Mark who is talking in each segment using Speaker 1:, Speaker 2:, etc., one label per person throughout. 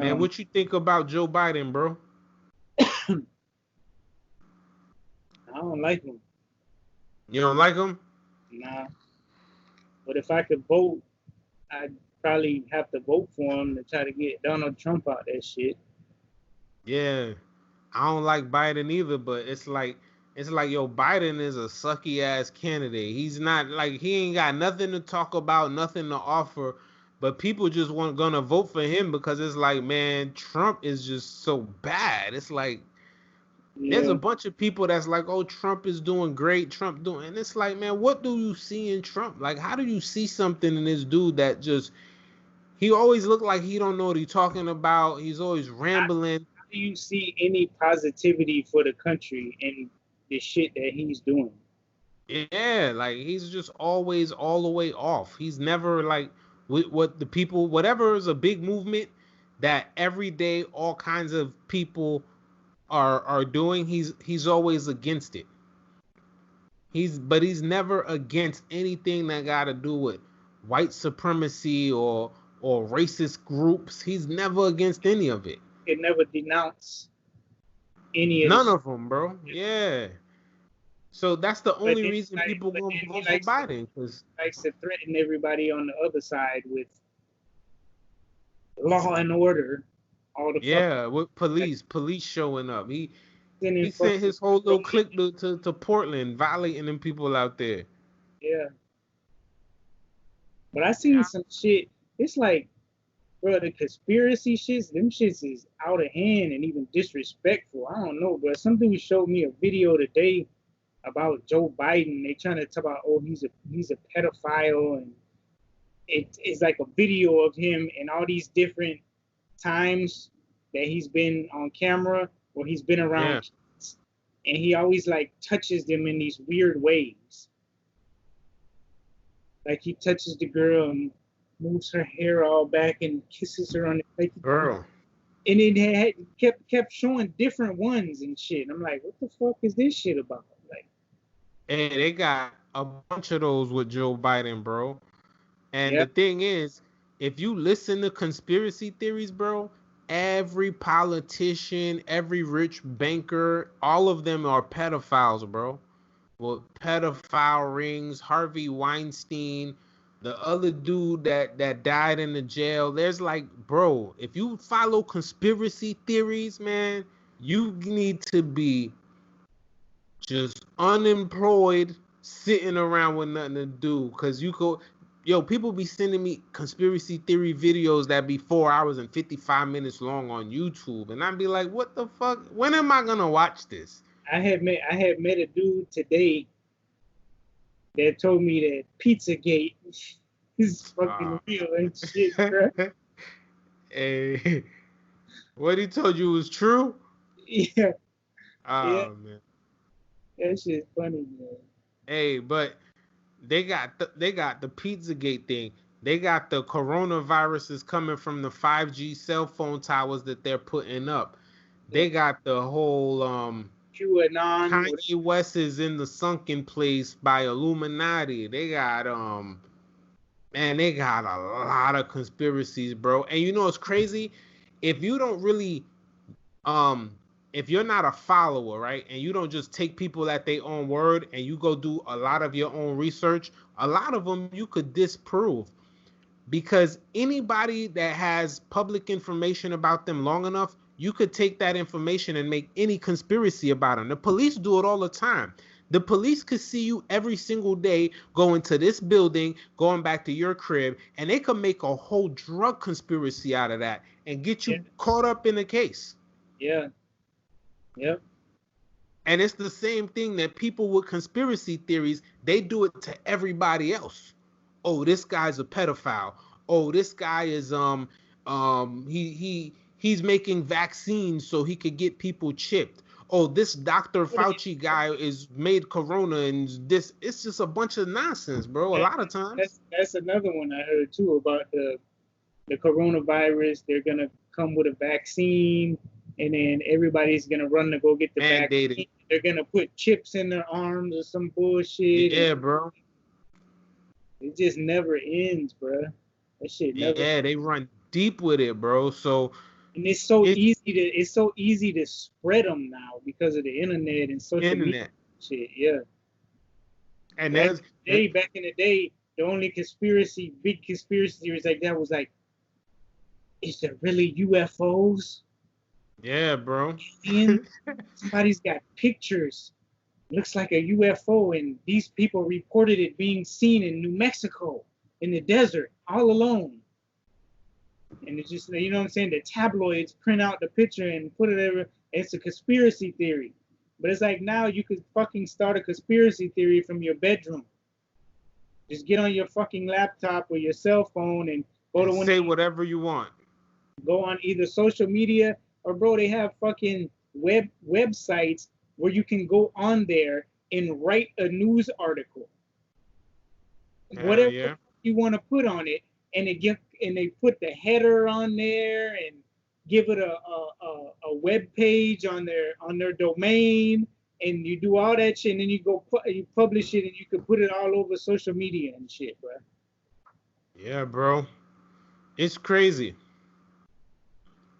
Speaker 1: Man, what you think about Joe Biden, bro?
Speaker 2: I don't like him.
Speaker 1: You don't like him?
Speaker 2: Nah. But if I could vote, I'd probably have to vote for him to try to get Donald Trump out that shit.
Speaker 1: Yeah. I don't like Biden either, but it's like yo, Biden is a sucky ass candidate. He's not like he ain't got nothing to talk about, nothing to offer, but people just want gonna vote for him because it's like, man, Trump is just so bad. It's like there's a
Speaker 2: Yeah.
Speaker 1: bunch of people that's like, oh, Trump is doing great, Trump doing, and it's like, man, what do you see in Trump? Like, how do you see something in this dude that just he always look like he don't know what he's talking about. He's always
Speaker 2: How
Speaker 1: rambling.
Speaker 2: do you see any positivity for the country in the shit that he's doing?
Speaker 1: Yeah, like he's just always all the way off. He's never like with what the people, whatever is a big movement that every day all kinds of people are doing. He's always against it. He's never against anything that got to do with white supremacy or racist groups. He's never against any of it.
Speaker 2: He could never denounce any of the
Speaker 1: None
Speaker 2: shit.
Speaker 1: of them, bro. Yeah. So that's the
Speaker 2: But
Speaker 1: only
Speaker 2: then,
Speaker 1: reason people
Speaker 2: but
Speaker 1: gonna
Speaker 2: then he
Speaker 1: vote for Biden, because
Speaker 2: likes to threaten everybody on the other side with law and order all the fucking
Speaker 1: yeah, with police showing up. He
Speaker 2: sending
Speaker 1: sent
Speaker 2: fucking
Speaker 1: his whole little
Speaker 2: drones.
Speaker 1: clique to Portland, violating them people out there.
Speaker 2: Yeah. But I seen some shit. It's like, bro, the conspiracy shits, them shits is out of hand and even disrespectful. I don't know, but some dude showed me a video today about Joe Biden. They trying to talk about, oh, he's a pedophile, and it's like a video of him in all these different times that he's been on camera or he's been around
Speaker 1: Yeah,
Speaker 2: kids, and he always like touches them in these weird ways. Like he touches the girl and moves her hair all back and kisses her on the face.
Speaker 1: girl.
Speaker 2: And it kept showing different ones and shit. And I'm like, what the fuck is this shit about? Like,
Speaker 1: And they got a bunch of those with Joe Biden, bro. And
Speaker 2: yeah,
Speaker 1: the thing is, if you listen to conspiracy theories, bro, every politician, every rich banker, all of them are pedophiles, bro. Well, pedophile rings, Harvey Weinstein, the other dude that died in the jail. There's like, bro, if you follow conspiracy theories, man, you need to be just unemployed, sitting around with nothing to do. Cause you go, yo, people be sending me conspiracy theory videos that be 4 hours and 55 minutes long on YouTube, and I'd be like, what the fuck? When am I gonna watch this?
Speaker 2: I had met a dude today that told me that Pizzagate is fucking real and shit, bro.
Speaker 1: Hey, what he told you was true?
Speaker 2: Yeah, yeah,
Speaker 1: Oh man.
Speaker 2: that shit's funny, man.
Speaker 1: Hey, but they got the Pizzagate thing. They got the coronaviruses coming from the 5G cell phone towers that they're putting up.
Speaker 2: The
Speaker 1: They got the whole
Speaker 2: QAnon,
Speaker 1: Kanye West is in the sunken place by Illuminati. They got man, they got a lot of conspiracies, bro. And you know what's crazy? If you don't really um if you're not a follower, right, and you don't just take people at their own word and you go do a lot of your own research, a lot of them you could disprove, because anybody that has public information about them long enough, you could take that information and make any conspiracy about them. The police do it all the time. The police could see you every single day going to this building, going back to your crib, and they could make a whole drug conspiracy out of that and get
Speaker 2: yeah,
Speaker 1: you caught up in the case.
Speaker 2: yeah, yep.
Speaker 1: And it's the same thing that people with conspiracy theories, they do it to everybody else. Oh, this guy's a pedophile. Oh, this guy is he's making vaccines so he could get people chipped. Oh, this Dr. Fauci guy is made corona, and this, it's just a bunch of nonsense, bro. A
Speaker 2: That,
Speaker 1: lot of times.
Speaker 2: that's another one I heard too about the coronavirus. They're gonna come with a vaccine, and then everybody's gonna run to go get the
Speaker 1: Mandated.
Speaker 2: vaccine. They're gonna put chips in their arms or some bullshit, and
Speaker 1: Yeah, bro.
Speaker 2: it just never ends, bro. That shit never.
Speaker 1: Yeah, they run deep with it, bro. So
Speaker 2: And it's so
Speaker 1: It's
Speaker 2: easy to spread them now because of the internet and social media
Speaker 1: internet.
Speaker 2: shit. Yeah.
Speaker 1: And there's
Speaker 2: Back in the day, the only big conspiracy theories like that was like, is there really UFOs?
Speaker 1: yeah, bro.
Speaker 2: And somebody's got pictures. Looks like a UFO, and these people reported it being seen in New Mexico in the desert all alone. And it's just, you know what I'm saying? The tabloids print out the picture and put it over. It's a conspiracy theory. But it's like now you could fucking start a conspiracy theory from your bedroom. Just get on your fucking laptop or your cell phone and go to
Speaker 1: And
Speaker 2: one of
Speaker 1: say
Speaker 2: these,
Speaker 1: whatever you want.
Speaker 2: go on either social media or bro, they have fucking websites where you can go on there and write a news article.
Speaker 1: Hell
Speaker 2: Whatever
Speaker 1: yeah.
Speaker 2: you want to put on it, and they put the header on there and give it a web page on their domain, and you do all that shit, and then you publish it, and you can put it all over social media and shit, bro.
Speaker 1: Yeah, bro. It's crazy.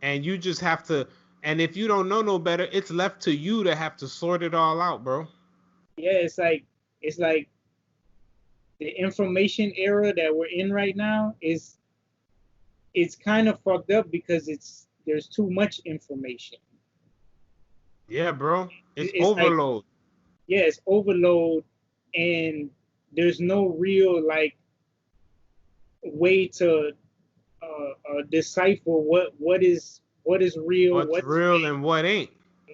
Speaker 1: And you just have to, and if you don't know no better, it's left to you to have to sort it all out, bro.
Speaker 2: Yeah, it's like the information era that we're in right now is it's kind of fucked up because there's too much information.
Speaker 1: Yeah, bro. It's
Speaker 2: It's like,
Speaker 1: overload.
Speaker 2: yeah, it's overload, and there's no real like way to decipher what is real,
Speaker 1: What's
Speaker 2: what's
Speaker 1: real
Speaker 2: fake,
Speaker 1: and what ain't.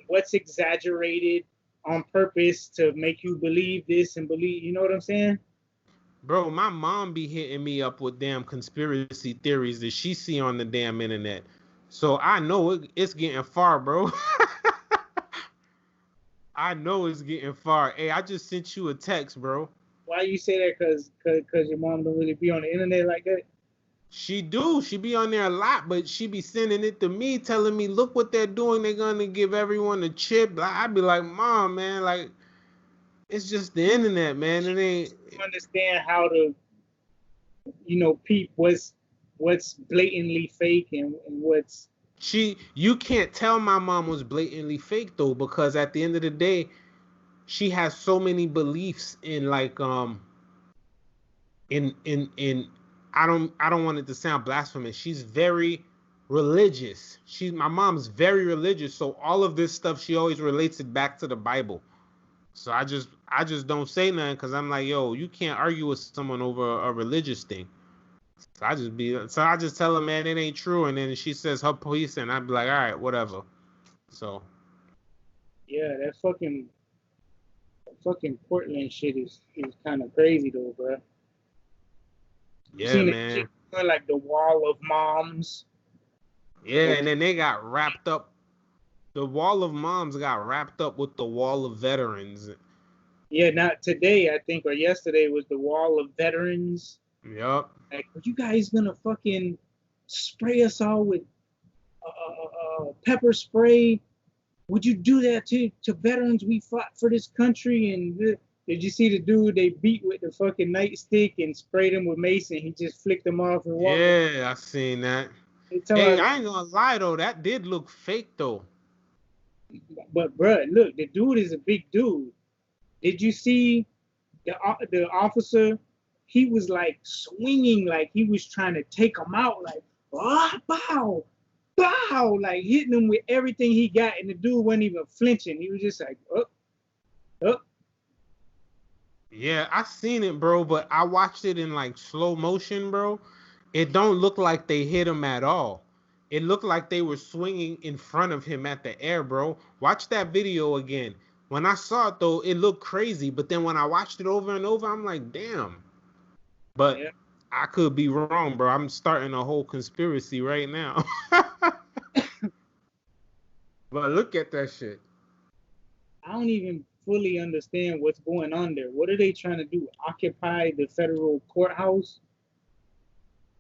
Speaker 2: what's exaggerated on purpose to make you believe this and believe. You know what I'm saying?
Speaker 1: Bro, my mom be hitting me up with damn conspiracy theories that she see on the damn internet. So I know it's getting far, bro. I know it's getting far. Hey, I just sent you a text, bro.
Speaker 2: Why you say that? Cause your mom don't really be on the internet like that.
Speaker 1: She do. She be on there a lot, but she be sending it to me, telling me, look what they're doing. They're gonna give everyone a chip. I be like, Mom, man, like it's just the internet, man. It ain't.
Speaker 2: You understand how to peep what's blatantly fake and what's
Speaker 1: You can't tell my mom was blatantly fake though, because at the end of the day, she has so many beliefs in like in I don't want it to sound blasphemous. She's very religious. My mom's very religious, so all of this stuff she always relates it back to the Bible. So I just don't say nothing because I'm like, yo, you can't argue with someone over a religious thing. So I just tell her, man, it ain't true, and then she says her piece, and I'd be like, all right, whatever. So
Speaker 2: yeah, that fucking Portland shit is kind of crazy though, bro. You
Speaker 1: yeah,
Speaker 2: seen that shit
Speaker 1: man.
Speaker 2: like the wall of moms?
Speaker 1: Yeah, and then they got wrapped up. The wall of moms got wrapped up with the wall of veterans.
Speaker 2: Yeah, not today, I think, or yesterday was the wall of veterans.
Speaker 1: Yup.
Speaker 2: Like, are you guys gonna fucking spray us all with pepper spray? Would you do that to veterans? We fought for this country. And did you see the dude they beat with the fucking nightstick and sprayed him with mace, and he just flicked them off and walked?
Speaker 1: Yeah, I seen that.
Speaker 2: They tell
Speaker 1: Hey,
Speaker 2: us,
Speaker 1: I ain't gonna lie though, that did look fake though.
Speaker 2: but bruh, look, the dude is a big dude. Did you see the officer? He was like swinging, like he was trying to take him out, like bow, bow, like hitting him with everything he got, and the dude wasn't even flinching. He was just like, up, up.
Speaker 1: Yeah, I seen it, bro, but I watched it in like slow motion, bro. It don't look like they hit him at all. It looked like they were swinging in front of him at the air, bro. Watch that video again. When I saw it though, it looked crazy, but then when I watched it over and over, I'm like, damn. But
Speaker 2: Yeah.
Speaker 1: I could be wrong, bro. I'm starting a whole conspiracy right now. But look at that shit.
Speaker 2: I don't even fully understand what's going on there. What are they trying to do? Occupy the federal courthouse?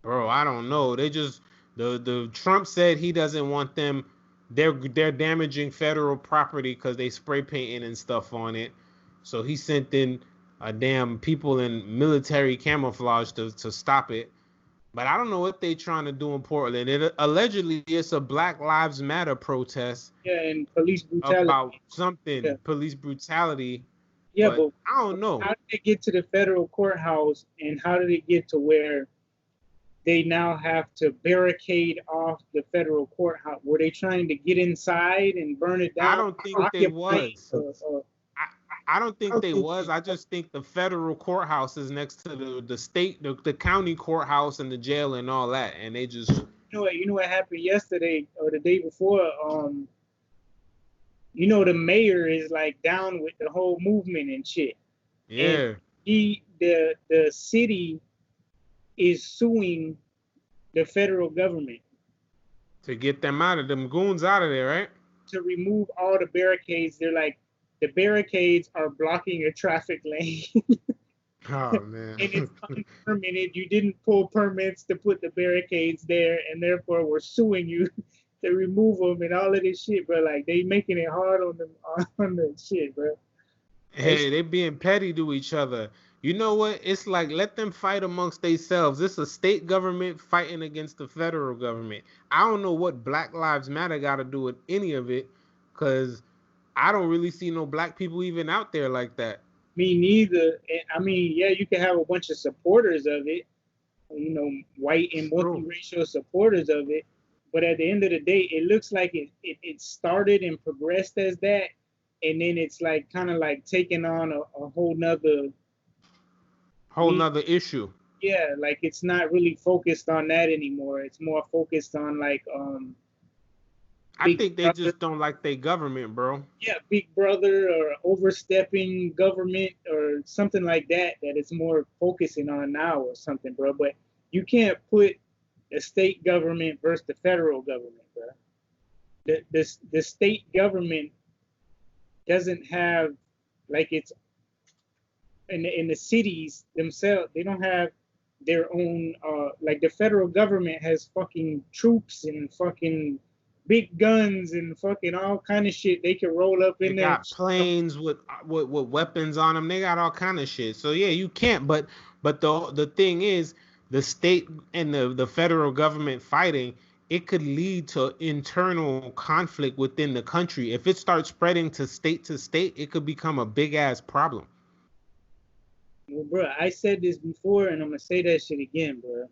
Speaker 1: Bro, I don't know. They just the Trump said he doesn't want them. They're damaging federal property because they spray painting and stuff on it. So he sent in a damn people in military camouflage to stop it. But I don't know what they trying to do in Portland. It allegedly it's a Black Lives Matter protest
Speaker 2: Yeah, and police brutality.
Speaker 1: about
Speaker 2: Yeah,
Speaker 1: something, police brutality.
Speaker 2: yeah,
Speaker 1: But
Speaker 2: but
Speaker 1: I don't know.
Speaker 2: how did they get to the federal courthouse, and how did it get to where they now have to barricade off the federal courthouse? Were they trying to get inside and burn it
Speaker 1: I
Speaker 2: down,
Speaker 1: don't think they
Speaker 2: occupying?
Speaker 1: was. I don't think they was. I
Speaker 2: You
Speaker 1: just think the federal courthouse is next to the state, the county courthouse and the jail and all that. And they just
Speaker 2: know what? You know what happened yesterday or the day before? You know the mayor is like down with the whole movement and shit, and
Speaker 1: yeah,
Speaker 2: the city is suing the federal government
Speaker 1: to get them out of them goons out of there, right?
Speaker 2: to remove all the barricades. They're like, the barricades are blocking a traffic lane.
Speaker 1: Oh
Speaker 2: And it's
Speaker 1: man.
Speaker 2: unpermitted. You didn't pull permits to put the barricades there, and therefore we're suing you to remove them and all of this shit, bro. Like they making it hard on them on the shit, bro.
Speaker 1: Hey, they being petty to each other. You know what? It's like let them fight amongst themselves. It's a state government fighting against the federal government. I don't know what Black Lives Matter got to do with any of it, cause I don't really see no black people even out there like that.
Speaker 2: Me neither. I mean, yeah, you can have a bunch of supporters of it, you know, white and
Speaker 1: True.
Speaker 2: multiracial supporters of it. But at the end of the day, it looks like it started and progressed as that. And then it's like kind of like taking on a whole nother
Speaker 1: Whole nother issue.
Speaker 2: yeah, like it's not really focused on that anymore. It's more focused on like
Speaker 1: I
Speaker 2: big
Speaker 1: think they
Speaker 2: brother,
Speaker 1: just don't like their government, bro.
Speaker 2: yeah, big brother or overstepping government or something like that that it's more focusing on now or something, bro. But you can't put the state government versus the federal government, bro. The state government doesn't have like it's in the cities themselves, they don't have their own like the federal government has fucking troops and fucking big guns and fucking all kind of shit they can roll up
Speaker 1: They
Speaker 2: in there.
Speaker 1: got planes with weapons on them. They got all kind of shit. So yeah, you can't. But the thing is, the state and the federal government fighting, it could lead to internal conflict within the country. If it starts spreading to state, it could become a big ass problem.
Speaker 2: Well, bro, I said this before and I'm gonna say that shit again, bro.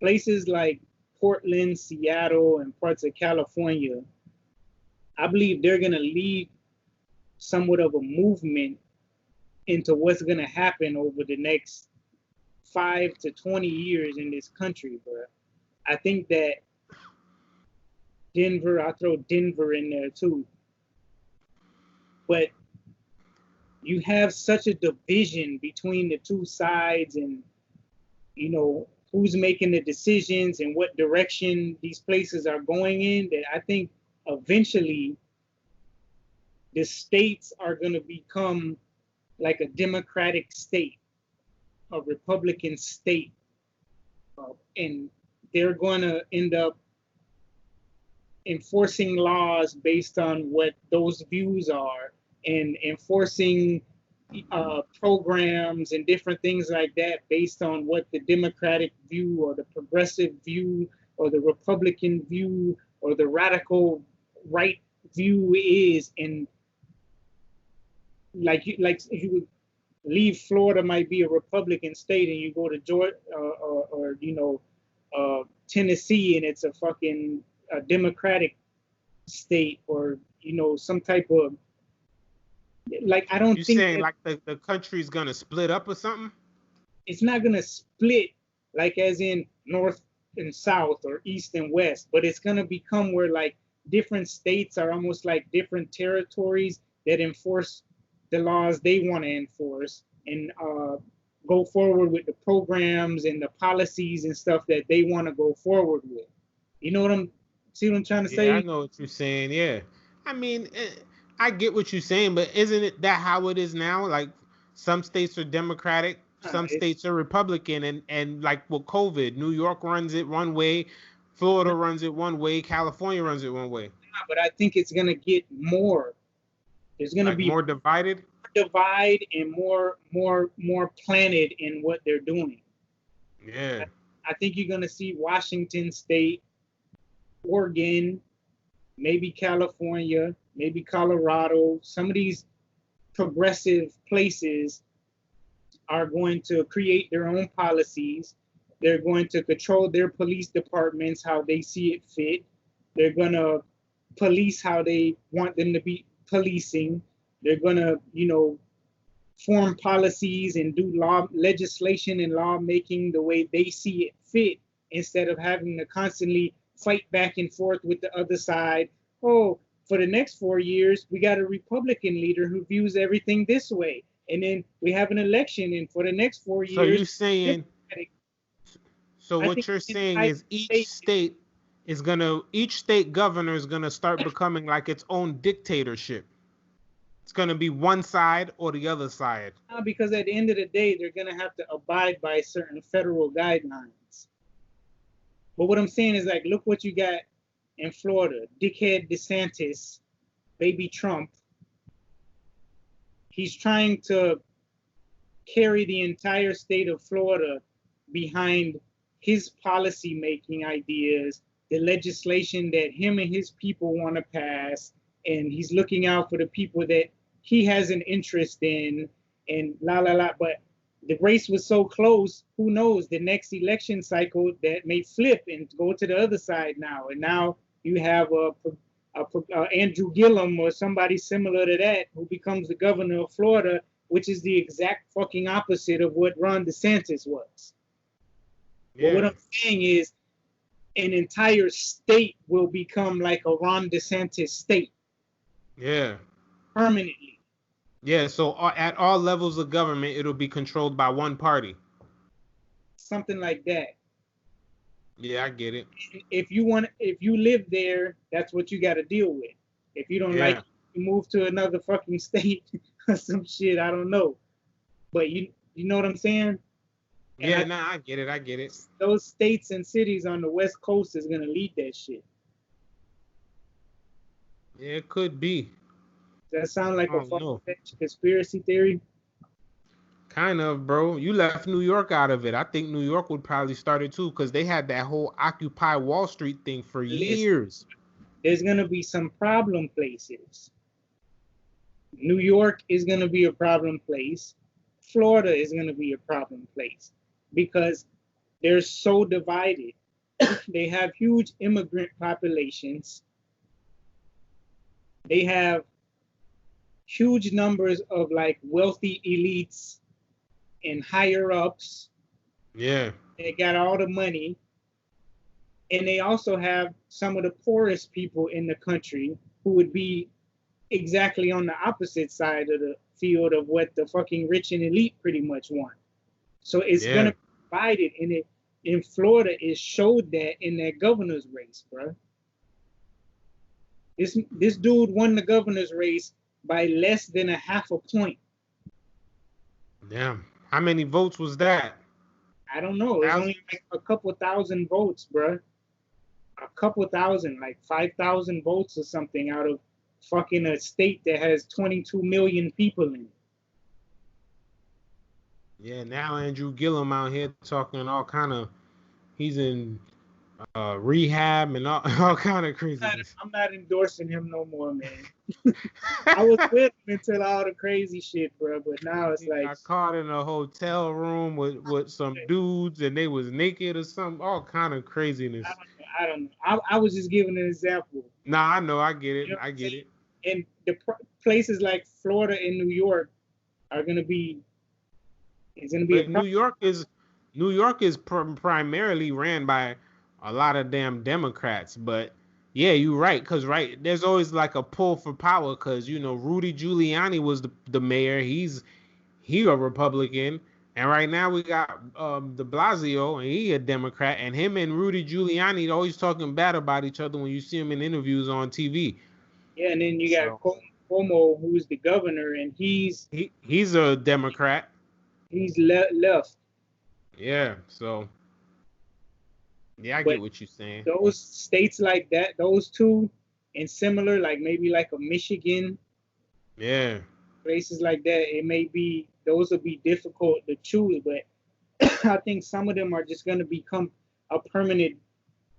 Speaker 2: Places like Portland, Seattle, and parts of California, I believe they're gonna lead somewhat of a movement into what's gonna happen over the next 5 to 20 years in this country, bro. I think that Denver, I'll throw Denver in there too. But you have such a division between the two sides and, you know, who's making the decisions and what direction these places are going in that I think eventually the states are going to become like a democratic state, a Republican state. And they're going to end up enforcing laws based on what those views are and enforcing programs and different things like that based on what the Democratic view or the progressive view or the Republican view or the radical right view is. And like if you would leave Florida might be a Republican state and you go to Georgia or you know Tennessee and it's a fucking Democratic state or you know some type of like I don't
Speaker 1: You
Speaker 2: think
Speaker 1: saying
Speaker 2: that
Speaker 1: like the country's gonna split up or something?
Speaker 2: it's not gonna split like as in North and South or East and West, but it's gonna become where like different states are almost like different territories that enforce the laws they want to enforce and go forward with the programs and the policies and stuff that they want to go forward with. You know what I'm see what I'm trying to
Speaker 1: Yeah, I
Speaker 2: say?
Speaker 1: know what you're saying. Yeah, I mean, I get what you're saying, but isn't it that how it is now? Like some states are Democratic, some
Speaker 2: It's
Speaker 1: states are Republican, and like with COVID, New York runs it one way, Florida runs it one way, California runs it one way.
Speaker 2: not, but I think it's gonna get more. There's gonna
Speaker 1: Like
Speaker 2: be
Speaker 1: more divided.
Speaker 2: divide and more planted in what they're doing.
Speaker 1: Yeah.
Speaker 2: I think you're gonna see Washington State, Oregon, maybe California, maybe Colorado. Some of these progressive places are going to create their own policies. They're going to control their police departments how they see it fit. They're going to police how they want them to be policing. They're going to, form policies and do law legislation and lawmaking the way they see it fit instead of having to constantly fight back and forth with the other side. Oh, for the next 4 years, we got a Republican leader who views everything this way. And then we have an election, and for the next four
Speaker 1: So you
Speaker 2: years,
Speaker 1: saying so
Speaker 2: I
Speaker 1: what
Speaker 2: think
Speaker 1: you're saying is each state governor is gonna start becoming like its own dictatorship. It's gonna be one side or the other side.
Speaker 2: because at the end of the day, they're going to have to abide by certain federal guidelines. But what I'm saying is, like, look what you got in Florida. Dickhead DeSantis, baby Trump. He's trying to carry the entire state of Florida behind his policy making ideas, the legislation that him and his people want to pass, and he's looking out for the people that he has an interest in, and la la la. But the race was so close, who knows? The next election cycle that may flip and go to the other side now, and now you have Andrew Gillum or somebody similar to that who becomes the governor of Florida, which is the exact fucking opposite of what Ron DeSantis was. Yeah. But what I'm saying is, an entire state will become like a Ron DeSantis state.
Speaker 1: Yeah.
Speaker 2: Permanently.
Speaker 1: Yeah, so at all levels of government, it'll be controlled by one party.
Speaker 2: Something like that.
Speaker 1: Yeah, I get it.
Speaker 2: If you live there, that's what you got to deal with. If you don't like, you move to another fucking state or some shit. I don't know, but you know what I'm saying?
Speaker 1: And I get it. I get it.
Speaker 2: Those states and cities on the West Coast is gonna lead that shit.
Speaker 1: Yeah, it could be.
Speaker 2: Does that sound like a far-fetched conspiracy theory?
Speaker 1: Kind of, bro. You left New York out of it. I think New York would probably start it too, because they had that whole Occupy Wall Street thing for years.
Speaker 2: There's gonna be some problem places. New York is gonna be a problem place. Florida is gonna be a problem place because they're so divided. They have huge immigrant populations. They have huge numbers of like wealthy elites and higher ups.
Speaker 1: Yeah.
Speaker 2: They got all the money. And they also have some of the poorest people in the country who would be exactly on the opposite side of the field of what the fucking rich and elite pretty much want. So it's gonna be divided, and it in Florida it showed that in that governor's race, bro. This dude won the governor's race by less than a half a point.
Speaker 1: Damn. How many votes was that?
Speaker 2: I don't know. It's only like a couple thousand votes, bro. A couple thousand, like 5,000 votes or something out of fucking a state that has 22 million people in it.
Speaker 1: Yeah, now Andrew Gillum out here talking all kind of, he's in rehab and all kind of craziness.
Speaker 2: I'm not endorsing him no more, man. I was with him until all the crazy shit, bro. But now it's like,
Speaker 1: I caught in a hotel room with some dudes and they was naked or something, all kind of craziness.
Speaker 2: I don't know. I was just giving an example.
Speaker 1: Nah, I know. I get it. I get it.
Speaker 2: And the places like Florida and New York are gonna be. It's gonna be.
Speaker 1: New York is primarily ran by a lot of damn Democrats, but yeah, you're right. Cause there's always like a pull for power. Cause Rudy Giuliani was the mayor. He a Republican, and right now we got De Blasio, and he a Democrat. And him and Rudy Giuliani always talking bad about each other when you see him in interviews on TV.
Speaker 2: Yeah, and then you got Cuomo, who's the governor, and he's
Speaker 1: a Democrat.
Speaker 2: He's left.
Speaker 1: Yeah, so. Yeah, I get what you're saying.
Speaker 2: Those states like that, those two, and similar, like maybe like a Michigan.
Speaker 1: Yeah.
Speaker 2: Places like that, those will be difficult to choose, but I think some of them are just going to become a permanent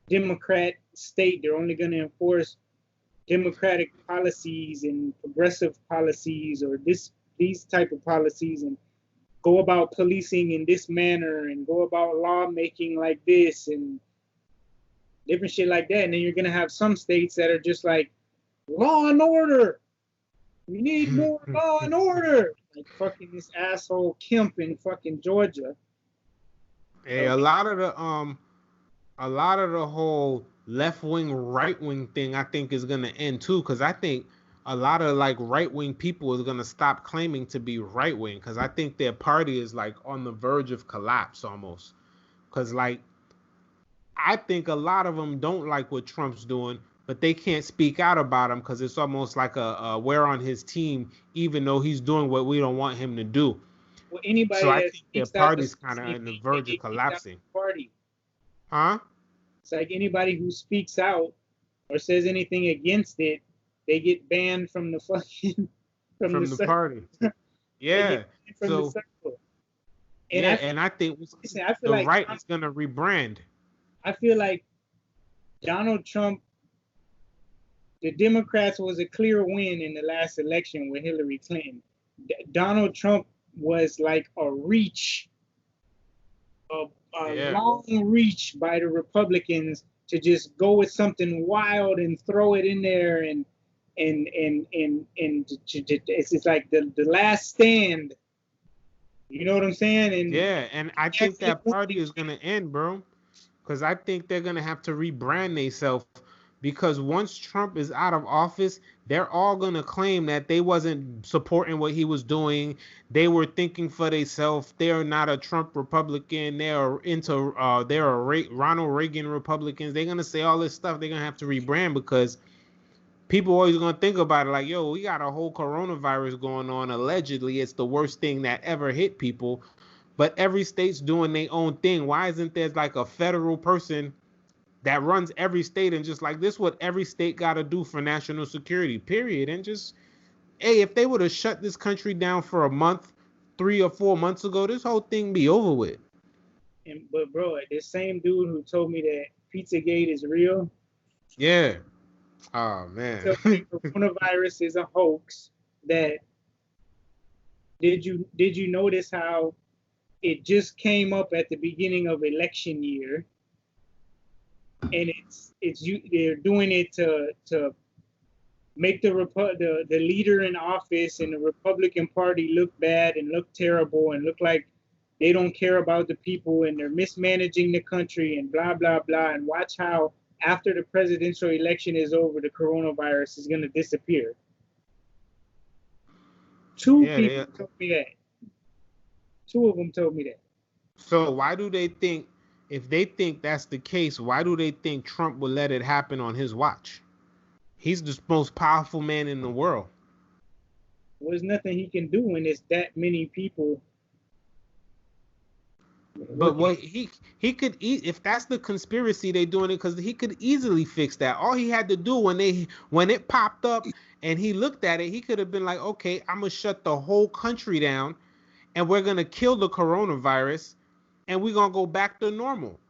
Speaker 2: Democrat state. They're only going to enforce democratic policies and progressive policies, or these type of policies, and go about policing in this manner, and go about lawmaking like this, and different shit like that. And then you're going to have some states that are just like, law and order. We need more law and order. Like fucking this asshole Kemp in fucking Georgia.
Speaker 1: Hey, a lot of the whole left wing, right wing thing, I think is gonna end too, because I think a lot of like right wing people is gonna stop claiming to be right wing, because I think their party is like on the verge of collapse almost. Because like I think a lot of them don't like what Trump's doing, but they can't speak out about him because it's almost like a we're on his team, even though he's doing what we don't want him to do.
Speaker 2: Well, anybody
Speaker 1: so I
Speaker 2: that
Speaker 1: think their
Speaker 2: speaks out
Speaker 1: party's kind of on the verge of collapsing.
Speaker 2: Party.
Speaker 1: Huh?
Speaker 2: It's like anybody who speaks out or says anything against it, they get banned from the fucking
Speaker 1: from the party. Yeah.
Speaker 2: From
Speaker 1: so
Speaker 2: the circle.
Speaker 1: And I think
Speaker 2: I feel like
Speaker 1: right is gonna rebrand.
Speaker 2: I feel like Donald Trump, the Democrats was a clear win in the last election with Hillary Clinton. Donald Trump was like a reach, a long reach by the Republicans to just go with something wild and throw it in there, and it's like the last stand. You know what I'm saying? And
Speaker 1: yeah, and I think that party is gonna end, bro, because I think they're gonna have to rebrand themselves. Because once Trump is out of office, they're all going to claim that they wasn't supporting what he was doing. They were thinking for themselves. They're not a Trump Republican. They're Ronald Reagan Republicans. They're going to say all this stuff. They're going to have to rebrand because people always going to think about it like, yo, we got a whole coronavirus going on. Allegedly, it's the worst thing that ever hit people. But every state's doing their own thing. Why isn't there like a federal person that runs every state and just like this what every state got to do for national security, period? And just, hey, if they would have shut this country down for a month 3 or 4 months ago, this whole thing be over with.
Speaker 2: But bro, this same dude who told me that Pizzagate is real,
Speaker 1: yeah, oh man,
Speaker 2: so the coronavirus is a hoax. That did you notice how it just came up at the beginning of election year? And they're doing it to make the leader in office and the Republican Party look bad and look terrible and look like they don't care about the people and they're mismanaging the country and blah blah blah. And watch how after the presidential election is over, the coronavirus is gonna disappear. Two people told me that. Two of them told me that.
Speaker 1: So why do they think? If they think that's the case, why do they think Trump will let it happen on his watch? He's the most powerful man in the world.
Speaker 2: Well, there's nothing he can do when it's that many people.
Speaker 1: But what he could if that's the conspiracy, they doing it because he could easily fix that. All he had to do when it popped up and he looked at it, he could have been like, okay, I'm gonna shut the whole country down, and we're gonna kill the coronavirus. And we're gonna go back to normal.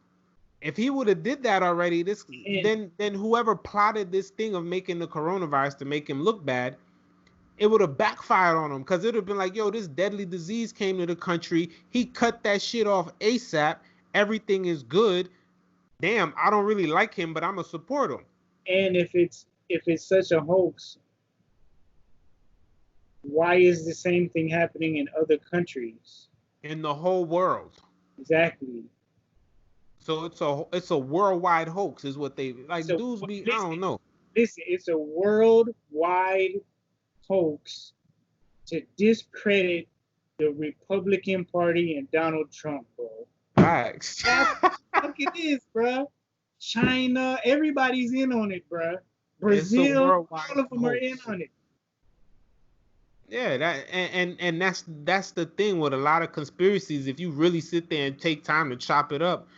Speaker 1: If he would have did that already, then whoever plotted this thing of making the coronavirus to make him look bad, it would have backfired on him because it would have been like, yo, this deadly disease came to the country. He cut that shit off ASAP. Everything is good. Damn, I don't really like him, but I'm gonna support him.
Speaker 2: And if it's such a hoax, why is the same thing happening in other countries?
Speaker 1: In the whole world.
Speaker 2: Exactly.
Speaker 1: So it's a worldwide hoax, is what they like. So, dudes be, I don't know.
Speaker 2: Listen, it's a worldwide hoax to discredit the Republican Party and Donald Trump, bro.
Speaker 1: Facts.
Speaker 2: That's what it is, bro. China, everybody's in on it, bro. Brazil, all of them are in on it.
Speaker 1: Yeah, that and that's the thing with a lot of conspiracies. If you really sit there and take time to chop it up,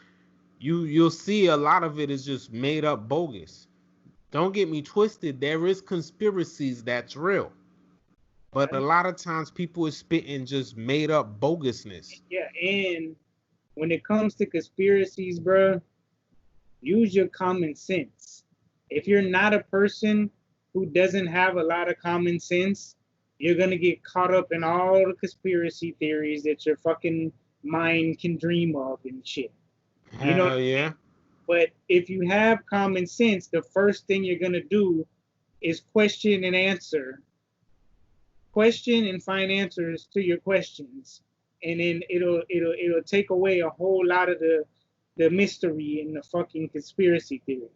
Speaker 1: you'll see a lot of it is just made up bogus. Don't get me twisted. There is conspiracies that's real, but a lot of times people are spitting just made up bogusness.
Speaker 2: Yeah, and when it comes to conspiracies, bro, use your common sense. If you're not a person who doesn't have a lot of common sense, you're gonna get caught up in all the conspiracy theories that your fucking mind can dream of and shit. You know what
Speaker 1: Hell
Speaker 2: I'm
Speaker 1: yeah.
Speaker 2: saying? But if you have common sense, the first thing you're gonna do is question and find answers to your questions, and then it'll take away a whole lot of the mystery and the fucking conspiracy theory.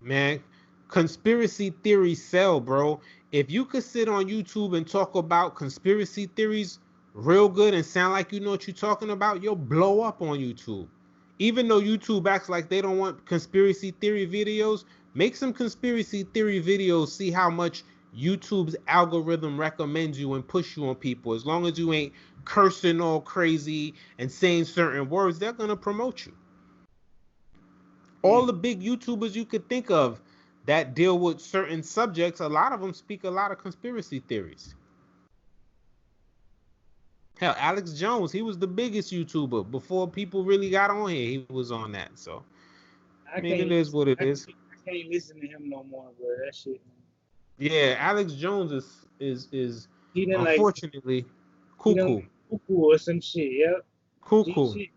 Speaker 1: Man, conspiracy theories sell, bro. If you could sit on YouTube and talk about conspiracy theories real good and sound like you know what you're talking about, you'll blow up on YouTube. Even though YouTube acts like they don't want conspiracy theory videos, make some conspiracy theory videos, see how much YouTube's algorithm recommends you and push you on people. As long as you ain't cursing all crazy and saying certain words, they're gonna promote you. All the big YouTubers you could think of that deal with certain subjects, a lot of them speak a lot of conspiracy theories. Hell, Alex Jones, he was the biggest YouTuber before people really got on here. He was on that. So, I mean, it is what it is.
Speaker 2: I can't listen to him no more, bro. That shit.
Speaker 1: Yeah, Alex Jones is
Speaker 2: He didn't like
Speaker 1: unfortunately
Speaker 2: he done
Speaker 1: cuckoo.
Speaker 2: cuckoo or some shit. Yep.
Speaker 1: Cuckoo.
Speaker 2: Shit.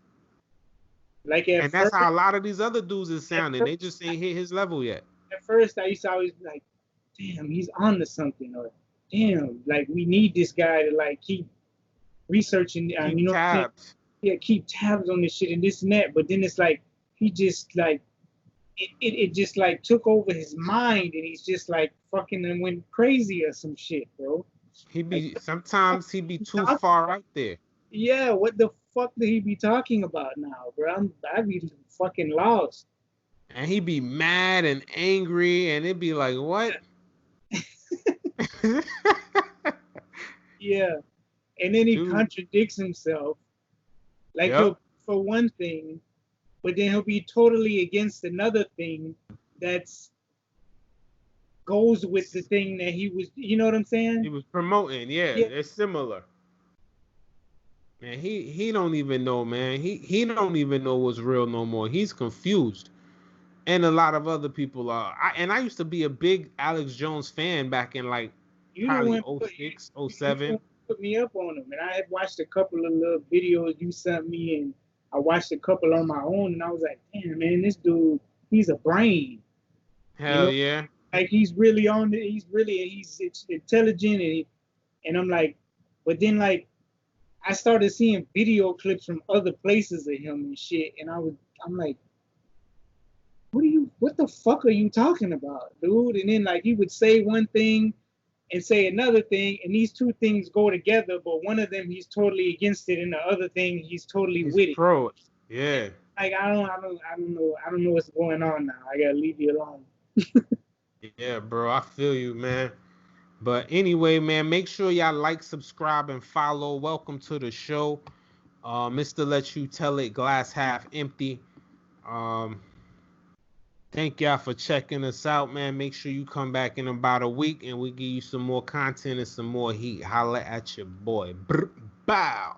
Speaker 2: Like at
Speaker 1: And that's
Speaker 2: first,
Speaker 1: how a lot of these other dudes is sounding. They just
Speaker 2: first,
Speaker 1: ain't hit his level yet.
Speaker 2: at first, I used to always be like, damn, he's on to something, or damn, like we need this guy to like keep researching,
Speaker 1: Keep
Speaker 2: you know what I'm saying?
Speaker 1: tabs.
Speaker 2: Yeah, keep tabs on this shit and this and that. But then it's like he just like it just like took over his mind, and he's just like fucking and went crazy or some shit, bro. Like
Speaker 1: Sometimes he be too
Speaker 2: talking
Speaker 1: far
Speaker 2: about?
Speaker 1: out there.
Speaker 2: Yeah, what the fuck did he be talking about now, bro? I'd be fucking lost.
Speaker 1: And he be mad and angry, and it'd be like, what?
Speaker 2: Yeah, and then he
Speaker 1: Dude,
Speaker 2: contradicts himself. Like
Speaker 1: yep.
Speaker 2: he'll for one thing, but then he'll be totally against another thing that's goes with the thing that he was. You know what I'm
Speaker 1: He
Speaker 2: saying?
Speaker 1: was promoting. Yeah,
Speaker 2: Yeah.
Speaker 1: they're similar. Man, he don't even know, man. He don't even know what's real no more. He's confused. And a lot of other people are. I used to be a big Alex Jones fan back in like
Speaker 2: You the
Speaker 1: probably
Speaker 2: one put
Speaker 1: '06,
Speaker 2: you the
Speaker 1: '07.
Speaker 2: one put me up on him, and I had watched a couple of little videos you sent me, and I watched a couple on my own, and I was like, damn man, this dude, he's a brain. You
Speaker 1: Hell
Speaker 2: know,
Speaker 1: yeah.
Speaker 2: like he's really on it. He's intelligent, and I'm like, but then like I started seeing video clips from other places of him and shit, and I'm like, what the fuck are you talking about, dude? And then like he would say one thing and say another thing, and these two things go together, but one of them he's totally against it, and the other thing he's totally
Speaker 1: He's
Speaker 2: with it.
Speaker 1: pro it. Yeah.
Speaker 2: Like I don't know what's going on now. I gotta leave you alone.
Speaker 1: Yeah, bro. I feel you, man. But anyway, man, make sure y'all like, subscribe, and follow. Welcome to the show. Mr. Let You Tell It, glass half empty. Um, Thank y'all for checking us out, man. Make sure you come back in about a week and we give you some more content and some more heat. Holla at your boy. Brr, bow.